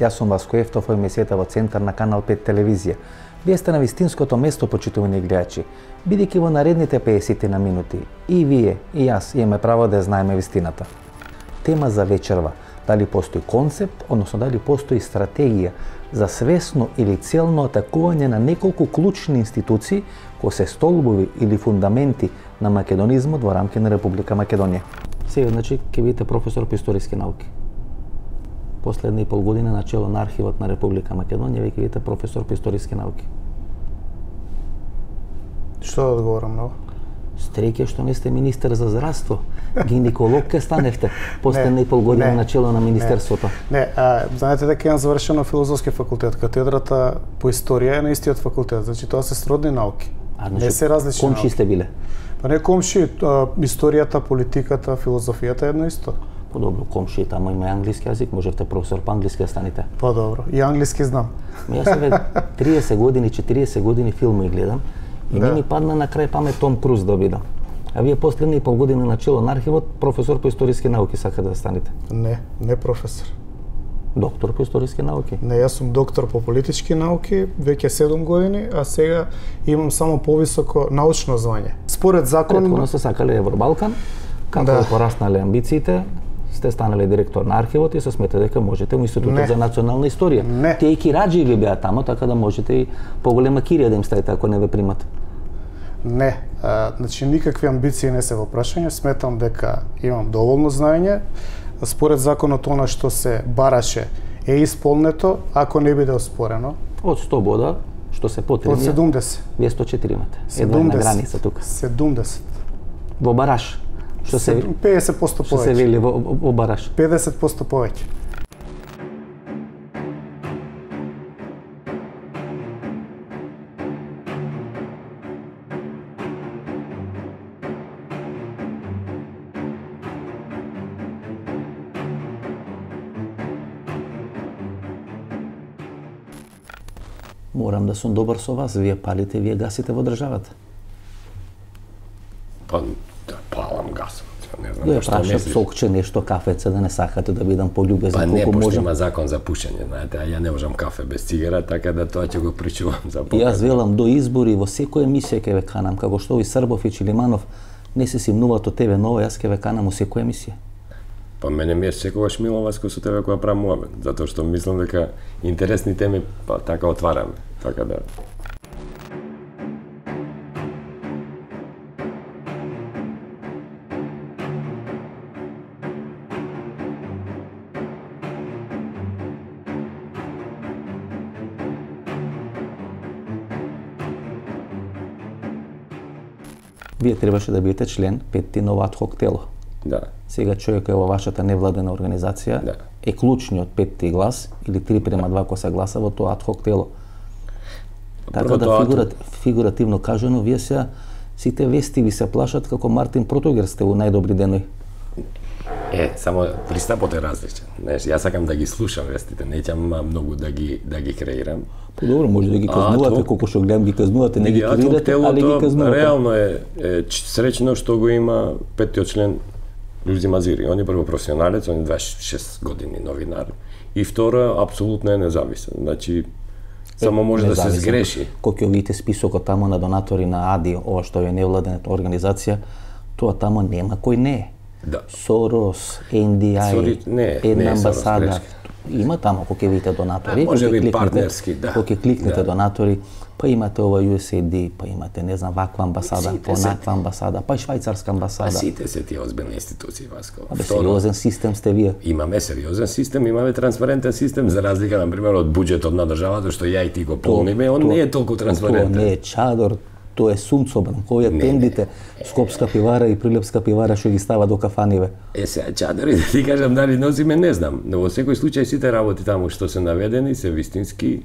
Јас сум Васко Ефтов, во емисијата во центар на Канал 5 телевизија. Вие сте на вистинското место, почитувани гледачи, бидејќи во наредните 50 на минути и вие и јас имаме право да ја знаеме вистината. Тема за вечерва: дали постои концепт, односно дали постои стратегија за свесно или целно атакување на неколку клучни институции кои се столбови или фундаменти на македонизмот во рамки на Република Македонија. Сега, значи, ќе бидете професор по историски науки. После 1,5 година на чело на архивот на Република Македонија, вие ќе бидете професор по историски науки. Што да одговорам на ова? Стреќа што не сте министер за здравство, гинеколог ке станевте после 1,5 година на чело на министерството. Знаете дека имам завршено филозофски факултет, катедрата по историја е на истиот факултет, значи тоа се сродни науки. Не се различни науки. Комши сте биле? Па не комши, историјата, политиката, филозофијата е едно исто. Подобро, комши, тамо има англиски јазик, можевте професор по англиски да станете. Подобро, и англиски знам. Јас еве 30 години, 40 години филми гледам и не ми падна на крај памет Том Круз да бидам. А вие после 1,5 година на чело на архивот, професор по историски науки сакате да станете? Не професор. Доктор по историски науки? Не, јас сум доктор по политички науки, веќе 7 години, а сега имам само повисоко научно звање. Според закон... Претходно се сакале Евробалкан, како пораснале амбициите, сте станале директор на архивот и се смета дека можете во Институтот за национална историја. Тие и кираџи ви беа тамо, така да можете и поголема кирија да им ставите ако не ве примат. Не, значи никакви амбиции не се во прашање, сметам дека имам доволно знаење. Според законот она што се бараше е исполнето, ако не биде оспорено. Од 100 бода, што се потребни, од 70. Вие 104 имате. Едва на граница тука. 70. Во бараш. 50% повеќе. Што се вели во бараш? 50% повеќе. Морам да сум добар со вас, вие палите, вие гасите во државата. Па, да палам гасот. Не знам да што мислиш. Сокче, нешто, кафеце, да не сакате да бидам полюбезен колку можам. Па не, пошто има закон за пушење, знаете, а ја не можам кафе без цигара, така да тоа ќе го причувам за показ. Јас велам до избори во секоја емисија ќе ве канам, како што ови Србов и Лиманов не се симнуваат од тебе ново, јас ќе ве канам во секоја емисија. Па мене ми е секогаш мило Васко со тебе кога правам муабет, затоа што мислам дека интересни теми па така отвараме, така да. Вие требаше да бидете член 5-ти нова адхок тело. Да. Сега човекот е во вашата невладена организација, е клучниот 5-ти глас или 3:2 кога се гласа во тоа адхок тело. Така да фигуративно кажано, вие сега сите вести ви се плашат како Мартин Протогер сте во најдобри денови. Само пристапот е различен. Знаеш, јас сакам да ги слушам вестите, неќам многу да ги креирам. Добро, може да ги казнувате, колку што гледам ги казнувате, не ги креирате, али ги казнувате. Реално е среќно што го има 5-тиот член Лјузи Мазири. Он е прво професионалец, он е 26 години новинар. И второ, апсолутно е независен. Значи, само може да се сгреши. Кога ќе видите списокот тамо на донатори на АДИ, ова што е невладена организација, тоа тамо нема кој не е. Да. Сорос, NDI, една амбасада. Има тамо кога ќе видите донатори. Може би партнерски, да. Кога ќе кликнете донатори, па имате ова USAID, па имате, не знам, ваква амбасада, понаква амбасада, па и швајцарска амбасада. Сите се тие озбилни институции, Васко. Сериозен систем сте вие. Имаме сериозен систем, имаме транспарентен систем, за разлика, например, од буџетот на државата, што ја и ти го полниме, он не е толку транспарентен. Тоа не е чадор, тоа е сунцобран, кој ја тендите, Скопска пивара и Прилепска пивара што ги става до кафаниве. Сега чадори, да ти кажам дали носиме, не знам, но во секој случај сите работи таму што се наведени се вистински,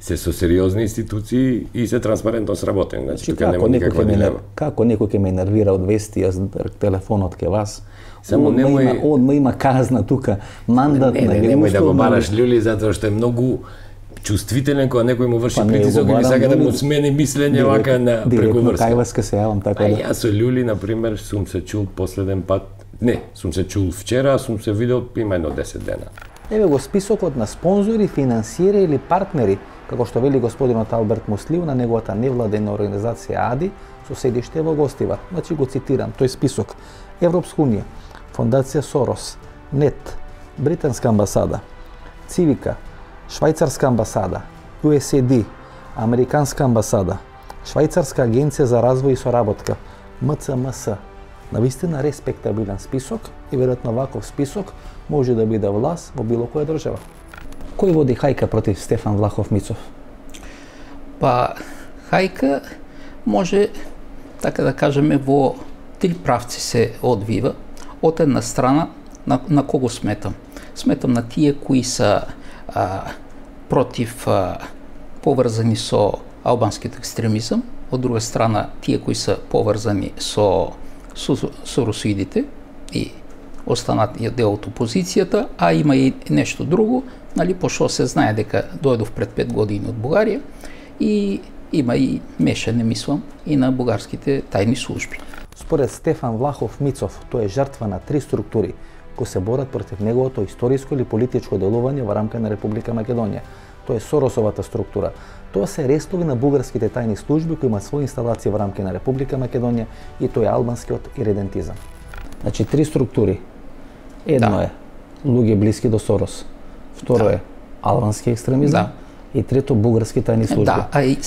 се со сериозни институции и се транспарентно сработени. Значи, тука нема никаква дилема. Како некој ќе ме нервира од вести, јас телефонот ке вас. Само немој... Одма има казна тука, мандат на немој да го бараш Љули, затоа што е многу чувствителен кога некој му врши притисок или сака да му смени мислење вака на прековрска. Кај вас ке се јавам така да. Јас со Љули, например, сум се чул последен пат, не, сум се чул вчера, сум се видел има едно 10 дена. Еве го списокот на спонзори, финансиери или партнери, како што вели господинот Алберт Муслиу на неговата невладена организација АДИ со седиште во Гостивар. Значи го цитирам тој список: Европска унија, Фондација Сорос, НЕТ, Британска амбасада, Цивика, Швајцарска амбасада, USAID, Американска амбасада, Швајцарска агенција за развој и соработка, МЦМС. Навистина респектабилен список и веројатно ваков список може да биде власт во било која држава. Кој води хајка против Стефан Влахов Мицов? Па, хајка може, така да кажеме, во три правци се одвива. Од една страна, на кого сметам? Сметам на тие кои се против поврзани со албанскиот екстремизам, од друга страна тие кои се поврзани со соросоидите и останатиот дел од опозицијата, а има и нешто друго, нали, пошто се знае дека дојдов пред 5 години од Бугарија и има и мешане, мислам, и на бугарските тајни служби. Според Стефан Влахов Мицов, тој е жртва на три структури кои се борат против неговото историско или политичко делување во рамка на Република Македонија. Тоа е Соросовата структура. Тоа се рестови на бугарските тајни служби кои имаат своји инсталации во рамки на Република Македонија и тоа е албанскиот иредентизам. Значи три структури. Едно е луѓе блиски до Сорос. Второ е албански екстремизам и трето бугарски тајни служби.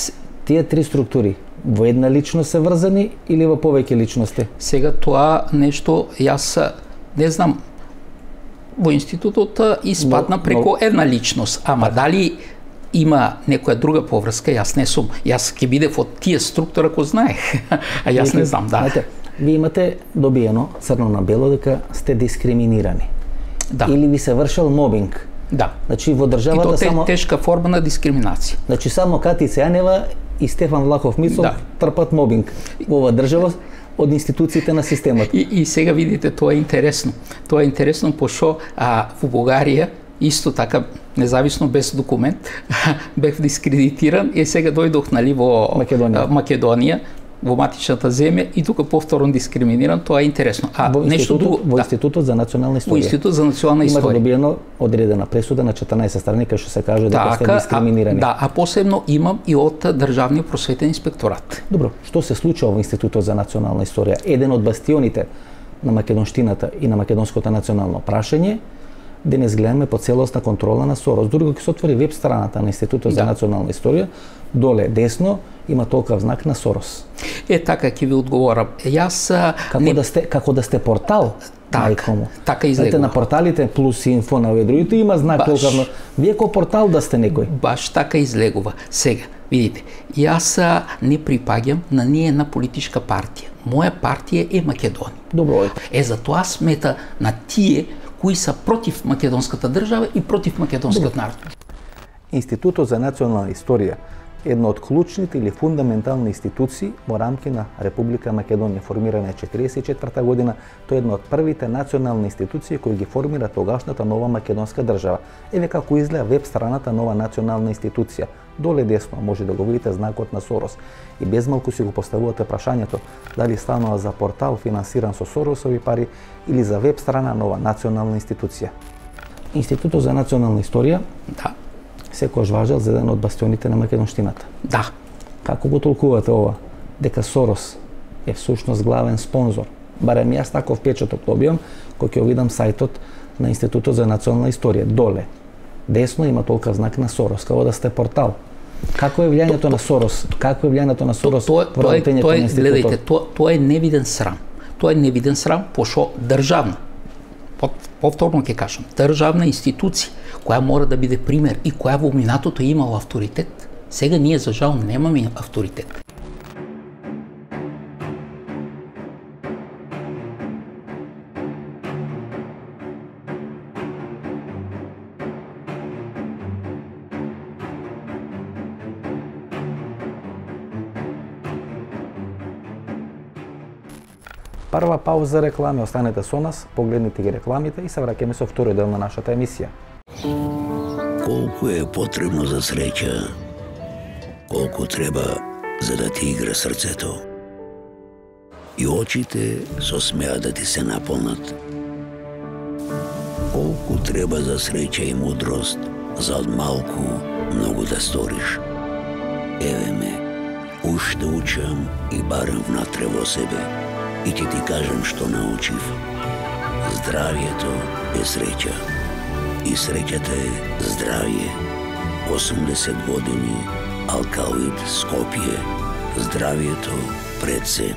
Тие три структури во една личност се врзани или во повеќе личности? Сега тоа нешто јас не знам. Во институтот испадна преко една личност, ама дали има некоја друга поврска, јас не сум. Јас ќе бидев од тие структура кој знаех, а јас не знам, да. Вие имате добиено црно на бело дека сте дискриминирани. Да. Или ви се вршел мобинг. Да. Значи во државата само и тоа е тешка форма на дискриминација. Значи само Катица Јанева и Стефан Влахов Мицов трпат мобинг во оваа држава од институциите на системот. И сега видите, тоа е интересно. Тоа е интересно пошто во Бугарија исто така независно без документ бев дискредитиран и сега дојдох, нали, во Македонија, во матичната земја и тука повторно дискриминиран. Тоа е интересно. Нешто друго во Институтот за национална историја. Во Институт за национална историја. Имате добиено одредена пресуда на 14 страни кај што се каже дека сте дискриминирани. А посебно имам и од Државниот просветен инспекторат. Добро, што се случува во Институтот за национална историја? Еден од бастионите на македонштината и на македонското национално прашање, денес гледаме по целосна контрола на Сорос. Дури кога се отвори веб страната на Институтот за национална историја, доле десно има толков знак на Сорос. Така ќе ви одговорам. Јас како да сте портал. Така излегува. На порталите Плюс Инфо на другите има знак толков. Вие ко портал да сте некој. Баш така излегува. Сега, видите, јас не припаѓам на ниједна политичка партија. Моја партија е Македонија. Добро. За тоа смета на тие кои се против македонската држава и против македонскиот народ. Институтот за национална историја е една од клучните или фундаментални институции во рамки на Република Македонија, формирана е 1944 година. Тоа е една од првите национални институции кои ги формира тогашната нова македонска држава. Еве како изгледа веб страната нова национална институција. Доле десно може да го видите знакот на Сорос и безмалку си го поставувате прашањето дали станува за портал финансиран со Соросови пари или за веб страна нова национална институција. Институтот за национална историја секојаш важел за еден од бастионите на македонштината. Да. Како го толкувате ова? Дека Сорос е всушност главен спонзор. Барем јас таков печаток добивам кој ќе видам сајтот на Институтот за национална историја. Доле десно има толков знак на Сорос, како да сте портал. Како е влијањето на Сорос? Како е влијањето на Сорос во работењето на институтот? Гледайте, тоа е невиден срам. Тоа е невиден срам пошто државна, повторно ќе кажам, државна институција која мора да биде пример и која во минатото е имала авторитет, сега ние за жал немаме авторитет. Прва пауза за реклами, останете со нас, погледнете ги рекламите и се враќаме со втори дел на нашата емисија. Колку е потребно за среќа, колку треба за да ти игра срцето. И очите со смеа да ти се наполнат. колку треба за среќа и мудрост, за од малку многу да сториш. Еве ме, уште учам и барам внатре во себе. И ќе ти кажам што научив. Здравието е среќа. И среќата е здравие. 80 години, алкалоид Скопје. Здравието пред се.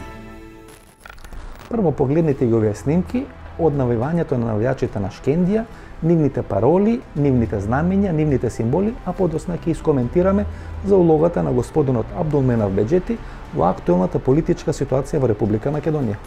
Прво погледнете ги овие снимки од навивањето на навијачите на Шкендија, нивните пароли, нивните знамења, нивните символи, а подосна ќе искоментираме за улогата на господинот Абдулменав Беџети во актуелната политичка ситуација во Република Македонија.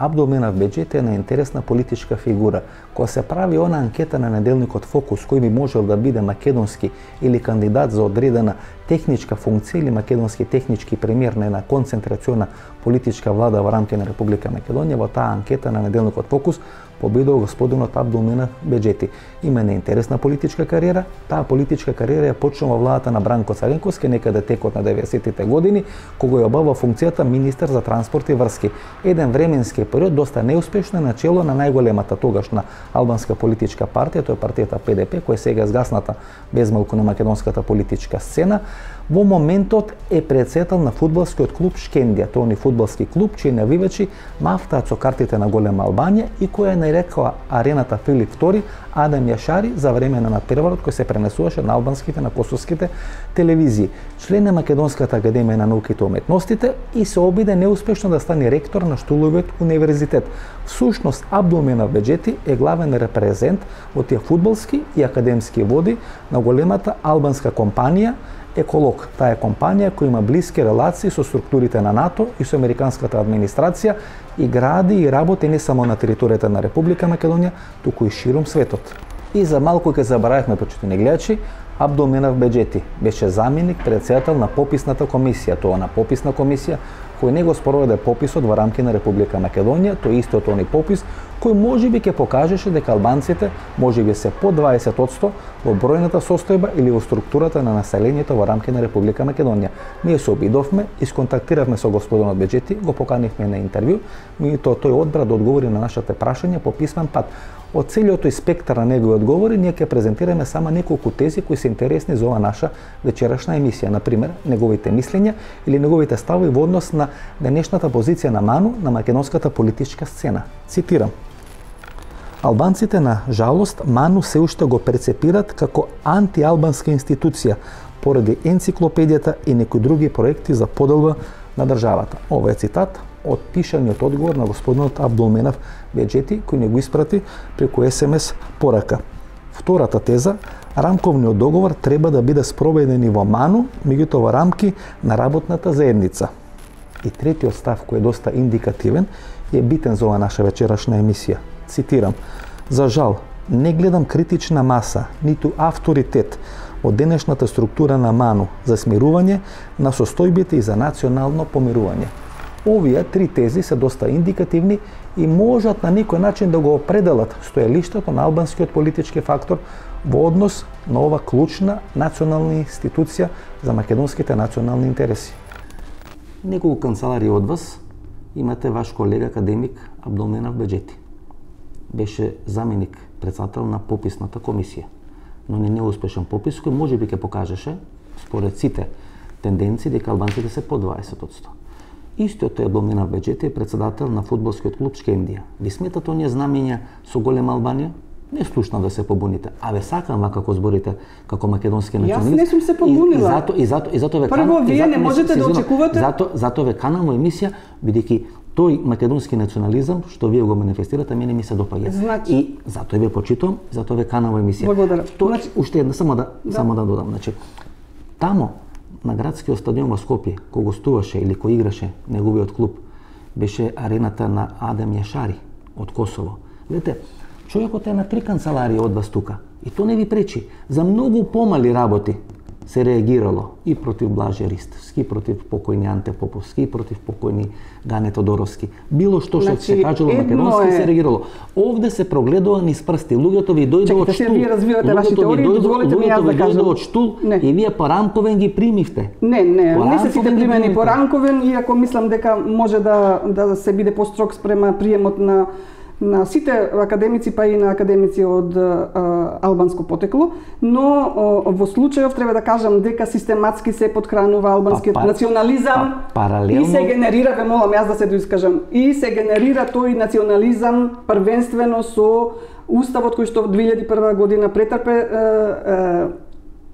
Абдулменав Беџети е една интересна политичка фигура. Кога се прави она анкета на неделникот Фокус, кој би можел да биде македонски или кандидат за одредена техничка функција или македонски технички премиер на една концентрациона политичка влада во рамки на Република Македонија, во таа анкета на неделникот Фокус победил господинот Абдулменав Беџети. Има една интересна политичка кариера. Таа политичка кариера ја почнува во владата на Бранко Царенковски некаде текот на 90-тите години, кога ја обава функцијата министер за транспорт и врски. Еден временски период доста неуспешно начело на најголемата тогашна албанска политичка партија, тоа е партијата ПДП, која сега е згасната безмалку на македонската политичка сцена. Во моментот е претседател на фудбалскиот клуб Шкендија, тоа е фудбалски клуб чии навивачи мафтаат со картите на голема Албанија и која е нарекла арената Филип II Адам Јашари за време на надпреварот кој се пренесуваше на албанските, на косовските телевизии. Член на Македонската академија на науките и уметностите и се обиде неуспешно да стане ректор на Штуловиот универзитет. Всушност Абдулменав Беџети е главен репрезент во тие фудбалски и академски води на големата албанска компанија Еколог. Таа е компанија која има блиски релации со структурите на НАТО и со американската администрација и гради и работи не само на територијата на Република Македонија, туку и ширум светот. И за малку ќе заборавивме, почитувани гледачи, Абдулменав Беџети беше заменик претседател на пописната комисија, тоа на пописна комисија кој не го спроведе пописот во рамки на Република Македонија, тој истиот оној попис кој можеби ќе покажеше дека албанците можеби се по 20% во бројната состојба или во структурата на населението во рамки на Република Македонија. Ние се обидовме, исконтактиравме со господинот Беџети, го поканивме на интервју, меѓутоа тој одбра да одговори на нашите прашања по писмен пат. Од целиот тој спектар на негови одговори, ние ќе презентираме само неколку тези кои се интересни за ова наша вечерашна емисија. Например, неговите мислења или неговите ставови во однос на денешната позиција на Ману на македонската политичка сцена. Цитирам: Албанците, на жалост, Ману се уште го перцепират како антиалбанска институција поради енциклопедијата и некои други проекти за поделба на државата. Ова е цитат од пишаниот одговор на господинот Абдулменав Беџети, кој не го испрати преку СМС порака. Втората теза, рамковниот договор треба да биде спроведен и во Ману, меѓутоа во рамки на работната заедница. И третиот став, кој е доста индикативен, е битен за ова наша вечерашна емисија. Цитирам: За жал, не гледам критична маса, ниту авторитет од денешната структура на Ману за смирување на состојбите и за национално помирување. Овие три тези се доста индикативни и можат на некој начин да го определат стоелиштето на албанскиот политички фактор во однос на ова клучна национална институција за македонските национални интереси. Неколку канцелари од вас имате ваш колега академик Абдулменав Беџети. Беше заменик председател на пописната комисија, но не неуспешен попис кој можеби ќе покажеше, според сите тенденции, дека албанците се по 20%. Истиот тој Абдулменав Беџети е председател на фудбалскиот клуб Шкендија. Ви сметате оние знамења со голема Албанија? Не слушнав да се побуните. Абе сакам вака како зборите како македонски националист. Јас не сум се побунила. И зато ве канам. Прво, вие не можете да очекувате. Зато ве канам во емисија, бидејќи тој македонски национализам што вие го манифестирате, мене ми се допаѓа. Значи, и затоа ве почитувам, затоа ве канам во емисија. Благодарам. Значи, уште една само да додам, значи тамо на градскиот стадион во Скопје, кој гостуваше или кој играше неговиот клуб, беше арената на Адам Јашари од Косово. Видите, човекот е на 3 канцеларии од вас тука и то не ви пречи за многу помали работи се реагирало и против Блаже Ристовски, и против покојни Анте Поповски, и против покојни Гане Тодоровски. Било што се кажало македонски се реагирало. Овде се прогледува низ прсти. Луѓето ви дојде од штул. Вие развивате ваши теории, дозволете ми јас да кажам. Од штул и вие по Ранковен ги примивте. Не се сите примени по Ранковен, иако мислам дека може да се биде построг спрема приемот на сите академици, па и на академици од албанско потекло, но во случајов треба да кажам дека систематски се подхранува албанскиот национализам и се генерира, ве молам јас да се доискажам, и се генерира тој национализам првенствено со уставот кој што 2001 година претрпе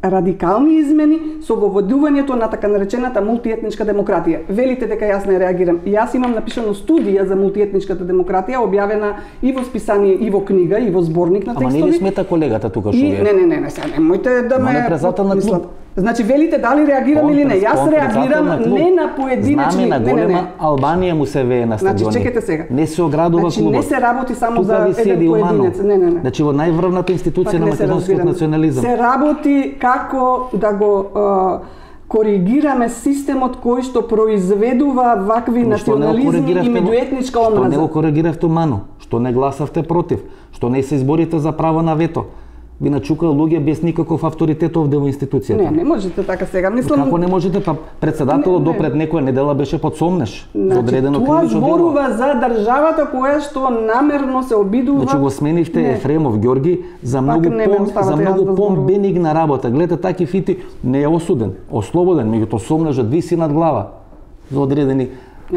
радикални измени со воведувањето на така наречената мултиетничка демократија. Велите дека јас не реагирам. Јас имам напишано студија за мултиетничката демократија, објавена и во списание, и во книга, и во зборник на текстови. Ама не ли смета колегата тука што е? Не, сега немојте да ме мислат. Значи велите дали реагирам или не. Јас реагирам не на поединечни. Знаме на голема Албанија му се вее на стадиони. Значи чекайте сега. Не се оградува клубот. Значи не се работи само за еден поединец. Не. Значи во најврвната институција на македонскиот национализам. Се работи како да го коригираме системот кој што произведува вакви национализми и меѓуетничка омраза. Што не го коригиравте умано? Што не гласавте против? Што не се изборите за право на вето? Ви начукаа луѓе без никаков авторитет овде во институцијата. Не можете така сега. Мислам како не можете, па председателот допред некоја недела беше под сомнеш за одредено кривично дело. Тоа зборува за државата која што намерно се обидува. Значи го сменивте Ефремов Ѓорги за многу бенигна работа. Гледате таки фити, не е осуден, ослободен, меѓутоа сомнежот виси над глава за одредени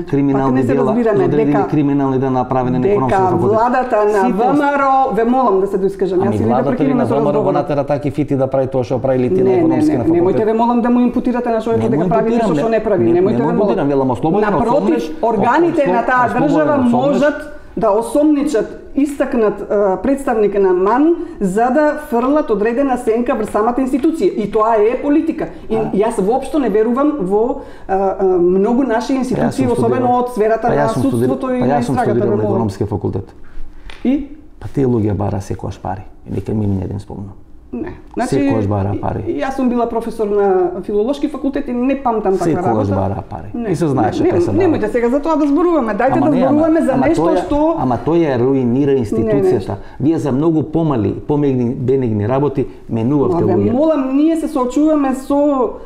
криминални дела, одредени криминални дела направени на економската факултет. Дека владата на ВМРО, ве молам да се доискажам, јас и да прекинеме со разговор. Владата на таки фити да прави тоа што прави лити на економски на факултет. Немојте ве молам да му импутирате на човекот дека прави нешто што не прави. Немојте ве молам. Напротив, органите на таа држава можат да осомничат истакнат представник на МАН за да фрлат одредена сенка врз самата институција. И тоа е политика. И јас воопшто не верувам во многу наши институции, особено од сферата на судството и на истрагата. Јас сум студирал на економски факултет. И? Па тие луѓе бара секојаш пари. И нека ми еден спомнам. Не. Значи, секојаш бара пари. Јас сум била професор на филолошки факултет и не памтам таква работа. Секојаш бара пари. И се знаеше кај се дава. Немојте сега за тоа да зборуваме. Дајте да зборуваме за нешто што Ама тоа ја руинира институцијата. Вие за многу помали, бенигни работи менувавте луѓе. Молам, ние се соочуваме со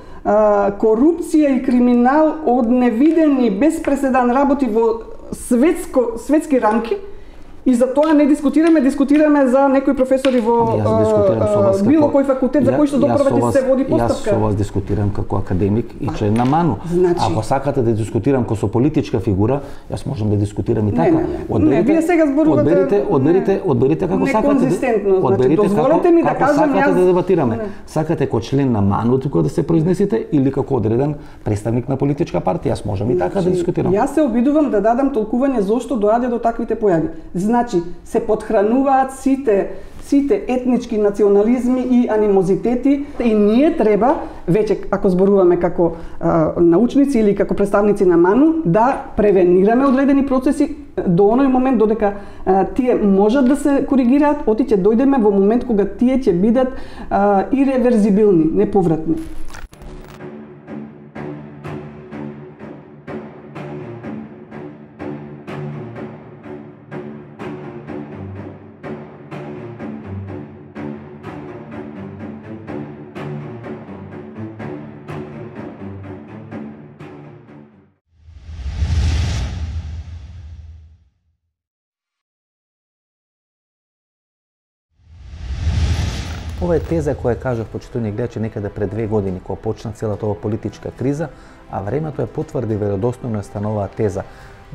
корупција и криминал од невидени без преседан работи во светски рамки. И за тоа не дискутираме за некои професори во било кој факултет за кој што допрва се води постапка. Јас со вас дискутирам како академик и член на МАНУ. Ако сакате да дискутирам како со политичка фигура, јас можам да дискутирам и така. Не, вие сега зборувате. Одберите како сакате. Дозволете ми да кажам јас. Да дебатираме. Сакате како член на МАНУ тука да се произнесете или како одреден представник на политичка партија, јас можам и така да дискутирам. Јас се обидувам да дадам толкување зошто доаѓа до таквите појави. Значи, се подхрануваат сите етнички национализми и анимозитети и ние треба, веќе ако зборуваме како научници или како представници на МАНУ, да превенираме одредени процеси до оној момент додека тие можат да се коригираат, оти ќе дојдеме во момент кога тие ќе бидат иреверзибилни, неповратни. Ова е теза која кажав, почитувани гледачи, некаде пред 2 години, кога почна целата ова политичка криза, а времето ја потврди веродостојно станува теза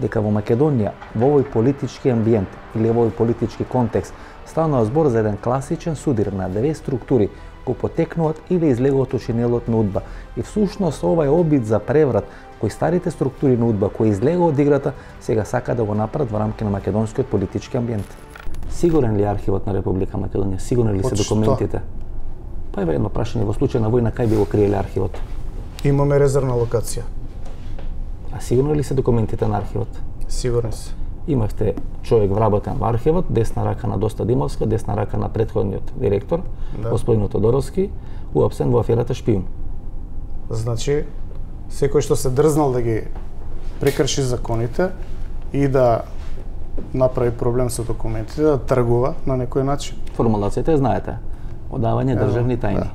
дека во Македонија, во овој политички амбиент или во овој политички контекст, станува збор за еден класичен судир на две структури кои потекнуваат или излегуваат од шинелот на УДБА. И всушност ова е обид за преврат кои старите структури на УДБА кои излегува од играта сега сака да го направат во рамки на македонскиот политички амбиент. Сигурен ли е архивот на Република Македонија? Сигурни ли се документите? Па еве едно прашање, во случај на војна кај би го криеле архивот? Имаме резервна локација. А сигурни ли се документите на архивот? Сигурен се. Имавте човек вработен во архивот, десна рака на Доста Димовска, десна рака на претходниот директор, господин Тодоровски, уапсен во аферата Шпион. Значи, секој што се дрзнал да ги прекрши законите и да направи проблем со документите, да тргува на некој начин. Формулацијата знаете. Одавање државни тајни.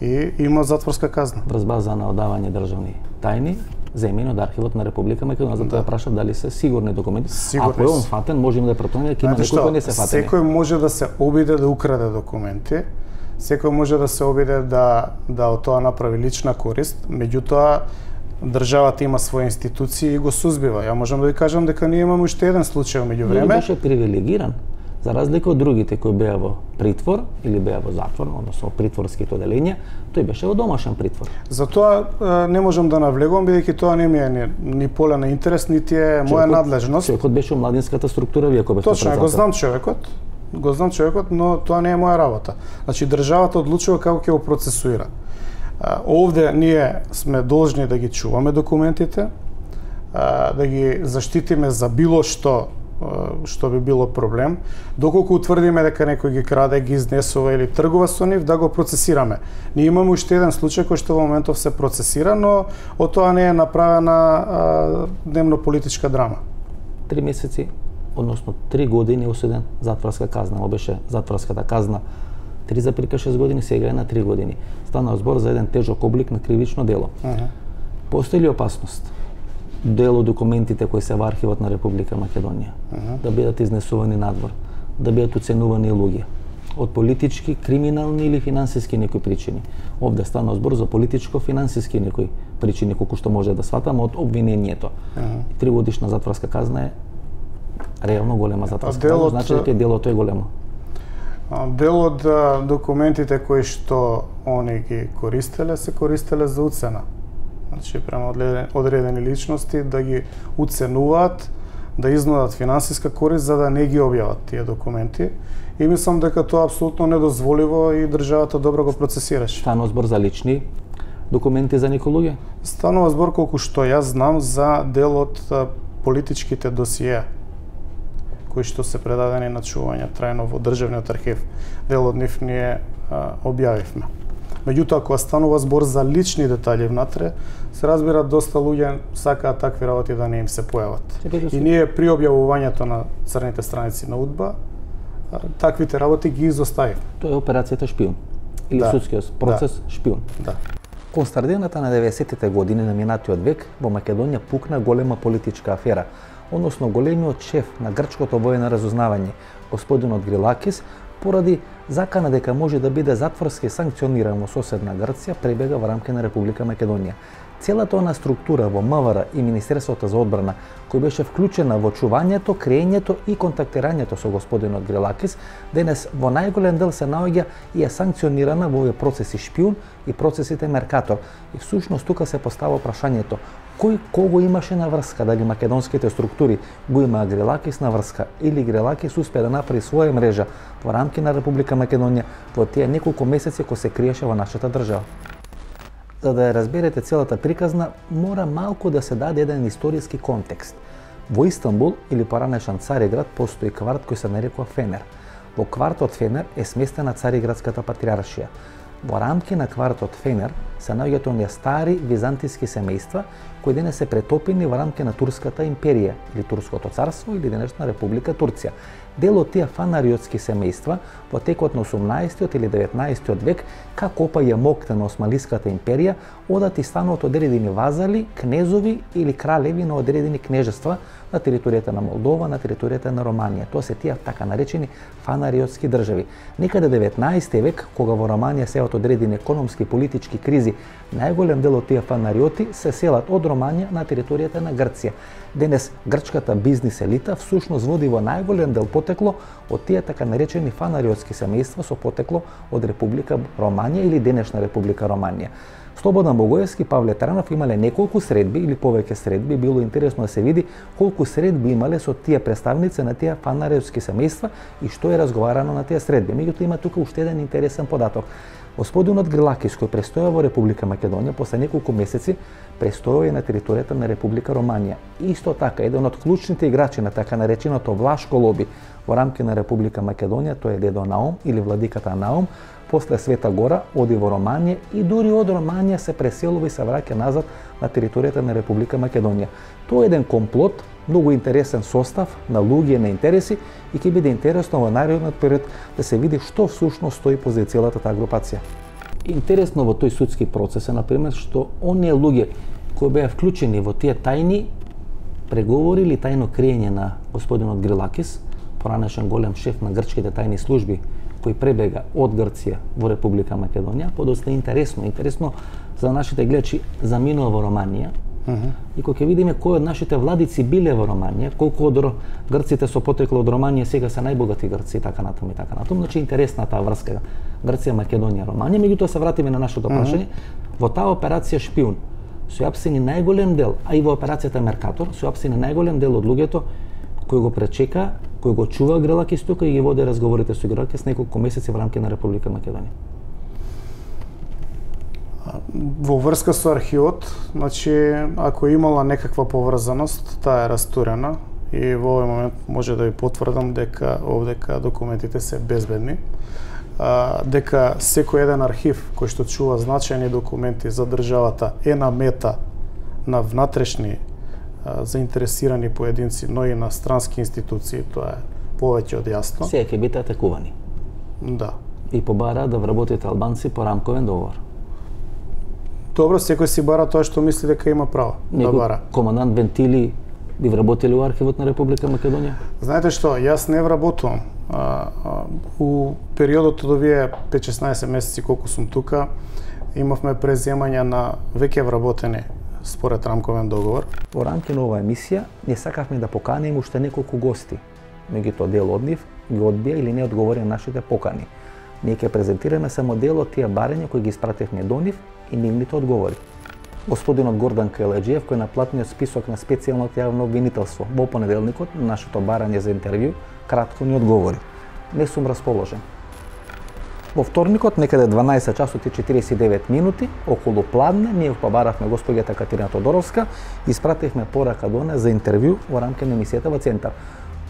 И има затворска казна. Врз база на одавање државни тајни, земени од архивот на Република Македонија, затоа прашав дали се сигурни документи. Ако е он фатен, можеме да претонеме дека има некои кои не се фатени. Секој може да се обиде да украде документи, секој може да се обиде да од тоа направи лична корист, меѓутоа државата има своји институции и го сузбива. Ја можам да ви кажам дека ние имаме уште еден случај меѓу време. Тој беше привилегиран, за разлика од другите кои беа во притвор или беа во затвор, односно притворските оделенија, тој беше во домашен притвор. Затоа не можам да навлегувам, бидејќи тоа не ми е ни поле на интерес, нити е моја надлежност. Човекот беше во младинската структура, вие кој беше председател. Точно, го знам човекот, но тоа не е моја работа. Значи државата одлучува како ќе го процесуира. Овде ние сме должни да ги чуваме документите, да ги заштитиме за било што би било проблем. Доколку утврдиме дека некој ги краде, ги изнесува или тргува со нив, да го процесираме. Ние имаме уште еден случај кој што во моментов се процесира, но од тоа не е направена дневно-политичка драма. 3 месеци, односно 3 години осуден затворска казна. Ова беше затворската казна 3,6 години, сега е на 3 години. Станал збор за еден тежок облик на кривично дело. Постои ли опасност дел од документите кои се во архивот на Република Македонија да бидат изнесувани надвор, да бидат уценувани луѓе од политички, криминални или финансиски некои причини? Овде станал збор за политичко-финансиски некои причини, колку што може да сватам од обвинението. 3 годишна затворска казна е реално голема затворска казна, значи дека делото е големо. Дел од документите кои што они ги користеле, се користеле за уцена. Значи, према одредени личности да ги уценуваат, да изнудат финансиска корист за да не ги објават тие документи. И мислам дека тоа апсолутно недозволиво и државата добро го процесираше. Станува збор за лични документи за некои луѓе? Станува збор колку што јас знам за дел од политичките досиеа кои што се предадени на чување трајно во државниот архив. Дел од нив ние објавивме. Меѓутоа, кога станува збор за лични детали внатре, се разбира доста луѓе сакаат такви работи да не им се појават. И ние при објавувањето на црните страници на УДБА, таквите работи ги изоставивме. Тоа е операцијата Шпион или судскиот процес Шпион. Да. Кон средината на 90-тите години на минатиот век во Македонија пукна голема политичка афера, односно големиот шеф на грчкото воено разузнавање, господинот Грилакис, поради закана дека може да биде затворски санкциониран во соседна Грција, пребега во рамки на Република Македонија. Целата она структура во МВР и Министерството за одбрана, кој беше вклучена во чувањето, креењето и контактирањето со господинот Грилакис, денес во најголем дел се наоѓа и е санкционирана во овие процеси Шпион и процесите Меркатор. И всушност тука се постава прашањето: кој кого имаше на врска, дали македонските структури го имаа Грилакис на врска или Грилакис успеа да направи своја мрежа во рамки на Република Македонија во тие неколку месеци кои се криеше во нашата држава. За да ја разберете целата приказна, мора малку да се даде еден историски контекст. Во Истанбул или поранешен Цариград постои кварт кој се нарекува Фенер. Во квартот Фенер е сместена Цариградската патриаршија. Во рамки на квартот Фенер се наоѓаат оние стари византиски семејства кои денес се претопени во рамки на Турската империја или Турското царство или денешна Република Турција. Дел од тие фанариотски семејства во текот на 18 или 19 век, како опаѓа моќта на Османлиската империја, одат и стануваат одредени вазали, кнезови или кралеви на одредени кнежества на територијата на Молдова, на територијата на Романија. Тоа се тие така наречени фанариотски држави. Некаде 19 век, кога во Романија се одредени економски и политички кризи, најголем дел од тие фанариоти се селат од Романија на територијата на Грција. Денес грчката бизнис елита всушност води во најголем дел потекло од тие така наречени фанариотски семејства со потекло од Република Романија или денешна Република Романија. Слободан Богоевски, Павле Таранов имале неколку средби или повеќе средби, било интересно да се види колку средби имале со тие представници на тие фанариотски семејства и што е разговарано на тие средби. Меѓутоа има тука уште еден интересен податок. Господинот Грилакис, кој престојава во Република Македонија, после неколку месеци престојува и на територијата на Република Романија. Исто така, еден од клучните играчи на така нареченото влашко лоби во рамки на Република Македонија, тој е дедо Наум или владиката Наум, после Света Гора оди во Романија и дури од Романија се преселува и се враќа назад на територијата на Република Македонија. Тоа е еден комплот, многу интересен состав на луѓе на интереси и ќе биде интересно во наредниот период да се види што всушност стои позади целата таа групација. Интересно во тој судски процес е, например, што оние луѓе кои беа вклучени во тие тајни преговори или тајно криење на господинот Грилакис, поранешен голем шеф на грчките тајни служби, кој пребега од Грција во Република Македонија, подоста интересно за нашите гледачи, заминува во Романија. И кога ќе видиме кои од нашите владици биле во Романија, колку од грците со потекло од Романија сега се најбогати грци и така натаму. Значи интересна таа врска Грција, Македонија, Романија. Меѓутоа се вратиме на нашето прашање. Во таа операција Шпиун се апсени најголем дел, а и во операцијата Меркатор се апсени најголем дел од луѓето кои го пречека, кои го чува Грилакис тука и ги води разговорите со Грилакис неколку месеци во рамки на Република Македонија. Во врска со архивот, значи, ако имала некаква поврзаност, таа е растурена и во овој момент може да ви потврдам дека овдека документите се безбедни, дека секој еден архив кој што чува значајни документи за државата е на мета на внатрешни заинтересирани поединци, но и на странски институции, тоа е повеќе од јасно. Сега ќе бидете атакувани. Да. И побара да вработите албанци по рамковен договор. Добро, секој си бара тоа што мисли дека има право да бара. Командант Вентили би вработили во архивот на Република Македонија? Знаете што, јас не вработувам. У периодот од овие 5-16 месеци колку сум тука, имавме преземање на веќе вработени според рамковен договор. Во рамки на оваа емисија не сакавме да поканим уште неколку гости. Меѓутоа дел од нив ги одбија или не одговори на нашите покани. Ние ќе презентираме само дел од тие барања кои ги испративме до нив и нивните одговори. Господинот Гордан Кајлеџиев, кој е на платниот список на специјалното јавно обвинителство, во понеделникот на нашето барање за интервју, кратко ни одговори. Не сум расположен. Во вторникот, некаде 12 часот и 49 минути, околу пладне, ние побаравме госпоѓата Катерина Тодоровска и испративме порака до неа за интервју во рамки на емисијата во Центар.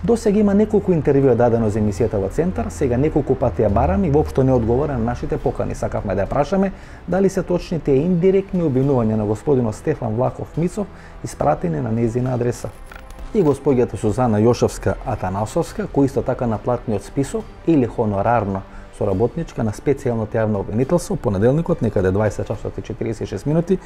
До сега има неколку интервјуа дадено за емисијата во Центар, сега неколку пати ја барам и воопшто не одговора на нашите покани. Сакавме да ја прашаме дали се точни тие индиректни обвинувања на господинот Стефан Влахов Мицов испратени на нејзина адреса. И госпоѓата Сузана Јошевска Атанасовска, кој исто така на платниот список или хонорарно соработничка на специјалното јавно обвинителство, понеделникот, некаде 20 часот и 46 минути,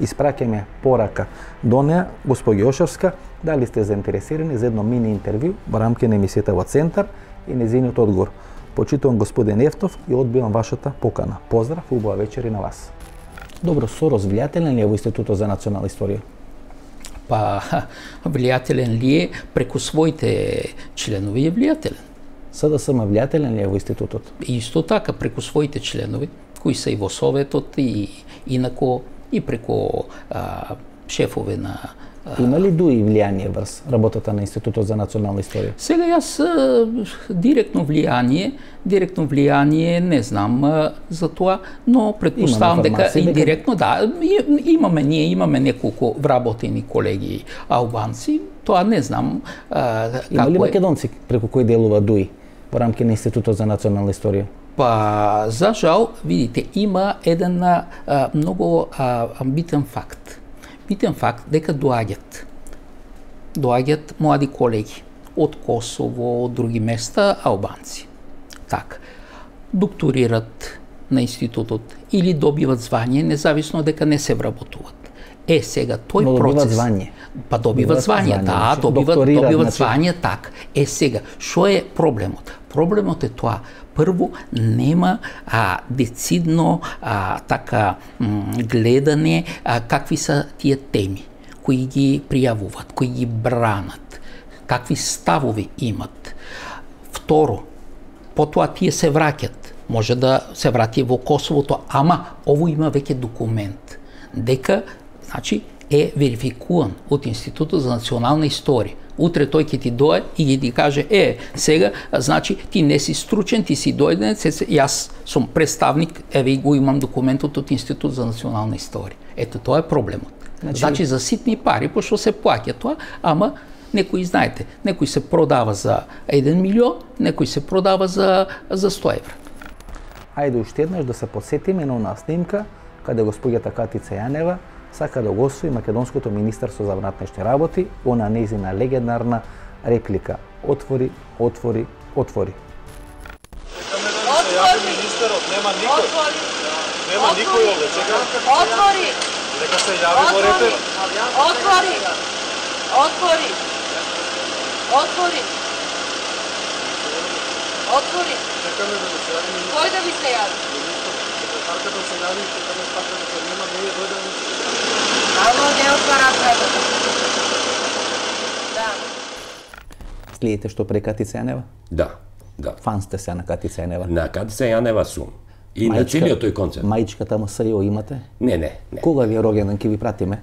испраќаме порака до неа, госпоѓа Јошевска, дали сте заинтересирани за едно мини интервју во рамки на емисијата во Центар и незиниот одговор. Почитувам господин Ефтов и одбивам вашата покана. Поздрав, убава вечер и на вас. Добро, Сорос влијателен ли е во Институтот за национална историја? Па, влијателен ли е преку своите членови е влијателен. СДСМ влијателен ли е во институтот? Исто така, преку своите членови, кои се и во Советот и инако и преку шефове на... Има ли дуи влијание врз работата на Институтот за национална историја? Сега јас директно влијание не знам за тоа, но претпоставам дека индиректно да, имаме неколку вработени колеги албанци, тоа не знам Има ли македонци преку кои делува ДУИ во рамки на Институтот за национална историја? Па, за жал, видите, има еден многу битен факт. Битен факт дека доаѓаат млади колеги од Косово, од други места, албанци. Така, докторират на институтот или добиват звање, независно дека не се вработуват. Сега тој процес... звање. Па добиват звање, да, добиват звање, така. Сега, што е проблемот? Проблемот е тоа, прво, нема децидно така гледане какви се тие теми кои ги пријавуваат, кои ги бранат, какви ставови имат. Второ, потоа тие се враќат. Може да се врати во Косовото, ама ово има веќе документ дека, значи, е верификуван от Института за национална история. Утре той ќе ти дое и ти каже, сега, значи, ти не си стручен, ти си дојденец, и аз сум представник, и го имам документот од Институт за национална история. Ето, тоа е проблемот. Значи, за ситни пари, пошто се плаќа тоа, ама некој, знаете, некој се продава за 1 милион, некој се продава за 100 евра. Ајде уште еднаш да се подсетиме на онаа снимка каде госпоѓата Катица Јанева сака да го освои Македонското министерство за внатрешни работи, она нејзина легендарна реплика: отвори, отвори, отвори. Чекаме да се јави министерот, нема никој. Нема никој овде, чекаме. Отвори! Нека се јави во репер. Отвори! Отвори! Отвори! Отвори! Чекаме да се јави министерот. Кој да ви се јави? Секретарката да се јави, чекаме така да се нема, не е дојде. Ало, не отвара вратата. Да. Следите што пре Катица Јанева? Да, да. Фан сте се на Катица Јанева? На Катица Јанева сум. И на целиот тој концерт. Мајчката му СЈО имате? Не. Кога ви е рогендан, ќе ви пратиме?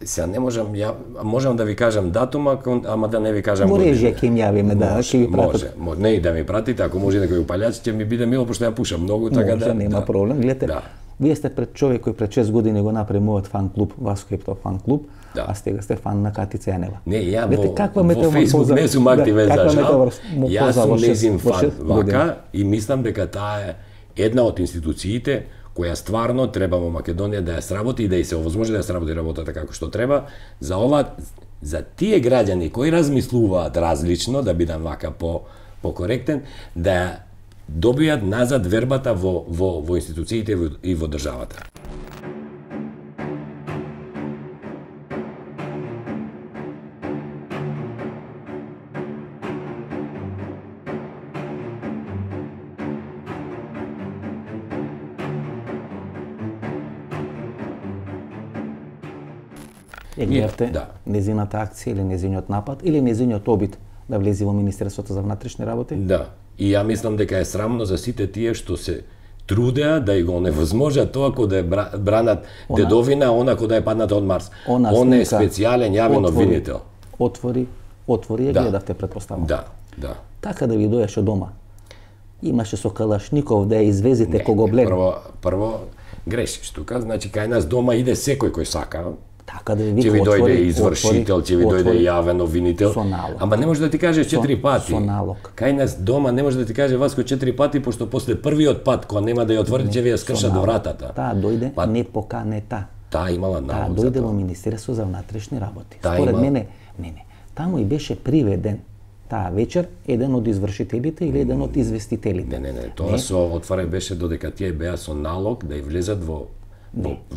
Сега не можам, можам да ви кажам датума, ама да не ви кажам Во година. режија ќе им јавиме, да, ќе ви пратат. Може, не и да ми пратите, ако може некој упалјач, ќе ми биде мило, пошто ја пушам многу, така да... Нема проблем. Гледате, Да. вие сте пред човек кој пред 6 години го направи мојот фан клуб, Васко Ептов фан клуб, Да. а сега сте фан на Катица Јанева. Не, ја Гледате, во Фейсбук не сум активен за жал. Јас сум нејзин фан вака и мислам дека таа е една од институциите која стварно треба во Македонија да ја сработи и да ја се овозможи да ја сработи работата како што треба за тие граѓани кои размислуваат различно, да бидам вака покоректен, да добијат назад вербата во институциите и во државата. Ја гледавте Да. незината акција или незиниот напад или незиниот обид да влезе во Министерството за внатрешни работи? Да. И ја мислам дека е срамно за сите тие што се трудеа да го невозможат тоа кога да ја бранат дедовина, она кога да ја паднат од Марс. Он е специјален јавен обвинител. Отвори, ја Да. гледавте, претпоставам. Да. Така да ви доеше дома. Имаше со Калашников да ја извезите кого блед. Прво грешиш тука, значи кај нас дома иде секој кој сака. Така да ви Ќе вика ви дојде отвори, извршител, ќе ви дојде јавен обвинител. Со налог. Ама не може да ти каже 4 пати. Со налог. Кај нас дома не може да ти каже Васко 4 пати, пошто после првиот пат кога нема да ја отвори, ќе ви ја скршат вратата. Таа дојде непоканета. Таа имала Таа налог за дојде во тоа. Министерство за внатрешни работи. Таа Според има- мене, не. Таму и беше приведен таа вечер еден од извршителите или еден од известителите. Не, тоа со отварај беше додека тие беа со налог да ја влезат во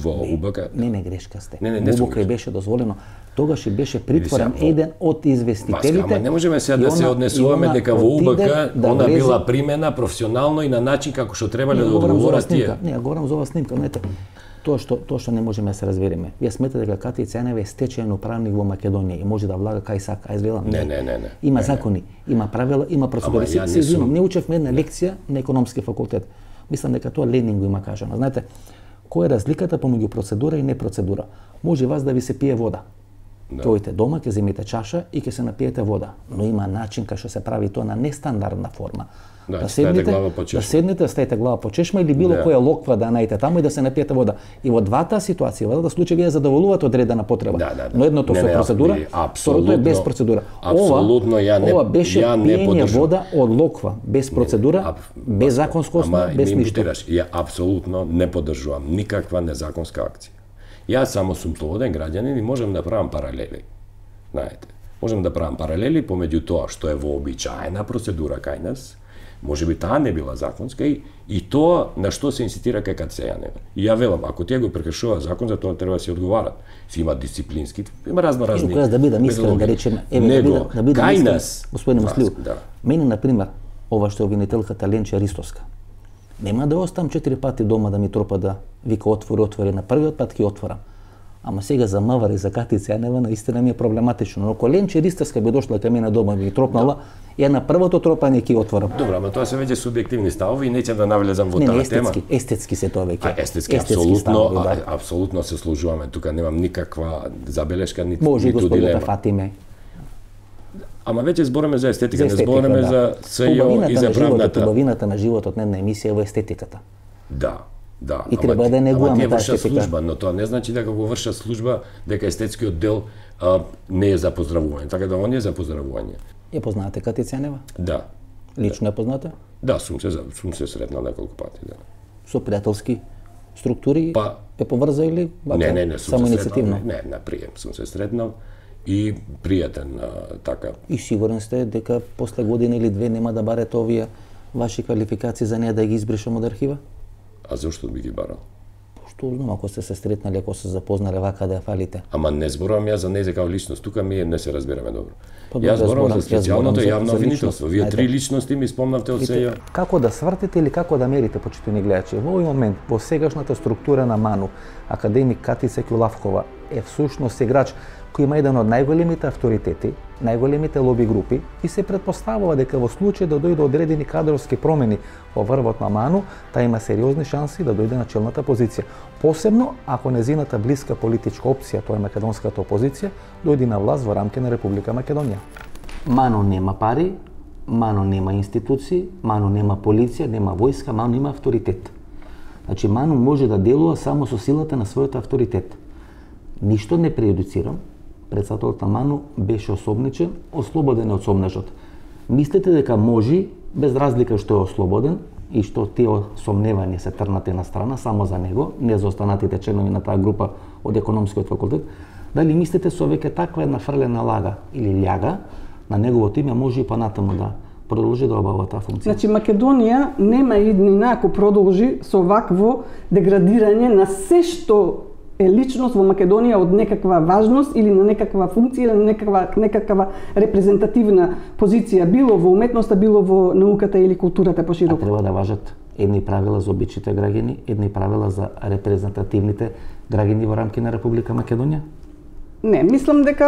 УБК. Не, грешка сте. Не сум УБК беше дозволено. Тогаш и беше притворен еден од известителите. Ама не можеме сега да се однесуваме дека во УБК она била примена професионално и на начин како што требале да одговорат тие. Не, говорам за оваа снимка, знаете. Тоа што не можеме да се разбереме. Вие сметате дека Катица Јанева е стечаен управник во Македонија и може да влага кај сака, изгледам. Не. Има закони, има правила, има процедури. Се извинувам, не учевме една лекција на економски факултет. Мислам дека тоа Ленин го има кажано. Знаете, која е разликата помеѓу процедура и непроцедура? Може вас да ви се пие вода. Тојте дома, ќе земете чаша и ќе се напиете вода. Но има начин кај што се прави тоа на нестандардна форма. Да седнете, да ставите глава по чешма или било која локва да најдете таму и да се напиете вода. И во двата ситуации, во двата случаи вие задоволувате одредена потреба. Да. Но едното со процедура, второто е без процедура. Апсолутно ова беше пиење вода од локва, без процедура, без законско основа, без ништо. Ја апсолутно не поддржувам никаква незаконска акција. Јас само сум слободен граѓанин и можам да правам паралели. Знаете, можам да правам паралели помеѓу тоа што е вообичаена процедура кај нас, можеби таа не била законска и тоа на што се инсистира кај Катица Јанева. И ја велам, ако тие го прекршуваат закон, за тоа треба да се одговарат. Си има дисциплински, има разни. Јас да бидам искрен, да речеме, да бидам кај искрен, нас, господине Муслиу, мене на пример, ова што е обвинителката Ленче Ристовска, нема да остам 4 пати дома да ми тропа да вика отвори на првиот пат ќе отворам. Ама сега за Мавар и за Катица Јанева наистина ми е проблематично. Но ако Ленче Ристевска би дошла кај мене дома би тропнала, ја на првото тропање ќе отворам. Добро, ама тоа се веќе субјективни ставови и неќам да навлезам во таа тема. Естетски се тоа веќе. Естетски апсолутно се служуваме. Тука немам никаква забелешка ниту дилема. Може господата Фатиме. Ама веќе збориме за естетика, не збориме за СЈО и за правната. Убавината на животот на една емисија во естетиката. Да. И треба да негуваме таа естетика. Служба, но тоа не значи дека го вршат служба дека естетскиот дел не е за поздравување, така да он е за поздравување. Ја познаете Катица Јанева? Да. Лично ја познаете? Да, сум се сретнал неколку пати, да. Со пријателски структури па е поврза или не, само иницијативно? Не, на прием сум се сретнал и пријатен така. И сигурен сте дека после година или две нема да барете овие ваши квалификации за неа да ги избришам од архива? А зошто би ги барал? Што знам, ако сте се сретнали, ако се запознале вака да ја фалите. Ама не зборувам ја за нејзе као личност, тука ми не се разбираме добро. Јас зборувам за специјалното јавно обвинителство. Вие три личности ми спомнавте од СЈО. Како да свртите или како да мерите, почитувани гледачи? Во овој момент, во сегашната структура на МАНУ, академик Катица Ќулавкова е всушност играч кој има еден од најголемите авторитети, најголемите лоби групи и се претпоставува дека во случај да дојде одредени кадровски промени во врвот на МАНУ, таа има сериозни шанси да дојде на челната позиција. Посебно ако незината блиска политичка опција, тоа е македонската опозиција, дојде на власт во рамки на Република Македонија. МАНУ нема пари, МАНУ нема институции, МАНУ нема полиција, нема војска, МАНУ има авторитет. Значи МАНУ може да делува само со силата на својот авторитет. Ништо не прејудицирам. Председателот на МАНУ беше особничен, ослободен од сомнежот. Мислите дека може, без разлика што е ослободен и што тие сомневања се трнати на страна само за него, не за останатите членови на таа група од економскиот факултет, дали мислите со веќе таква една фрлена лага или љага на неговото име може и понатаму да продолжи да обава таа функција? Значи Македонија нема иднина ако продолжи со вакво деградирање на се што е личност во Македонија од некаква важност или на некаква функција или на некаква репрезентативна позиција, било во уметноста, било во науката или културата пошироко. Треба да важат едни правила за обичните граѓани, едни правила за репрезентативните граѓани во рамки на Република Македонија? Не, мислам дека